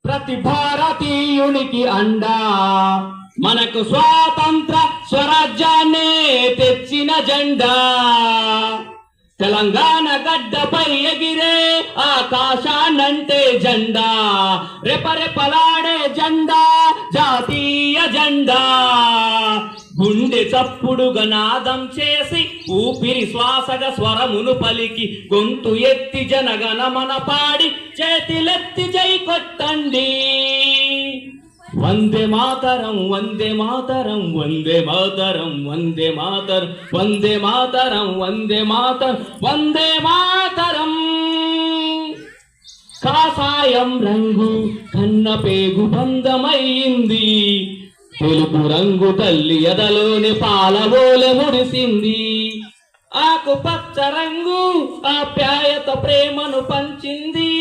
ప్రతి భారతీయునికి అండా మనకు స్వాతంత్ర స్వరాజ్యాన్ని తెచ్చిన జెండా తెలంగాణ గడ్డపై ఎగిరే ఆకాశాన్నంటే జెండా రెపరెపలాడే జెండా జాతీయ జెండా గుండె చప్పుడుగా నాదం చేసి ఊపిరి శ్వాసగా స్వరమును పలికి గొంతు ఎత్తి జనగణమన పాడి చేతిలెత్తి జై కొట్టండి వందే మాతరం వందే మాతరం వందే మాతరం వందే మాతరం వందే మాతరం వందే మాతరం వందే మాతరం కాషాయం రంగు కన్న పేగు బంధమయ్యింది తెలుపు రంగు తల్లి ఎదలోని పాలవోలె మురిసింది ఆకుపచ్చ రంగు ఆప్యాయత ప్రేమను పంచింది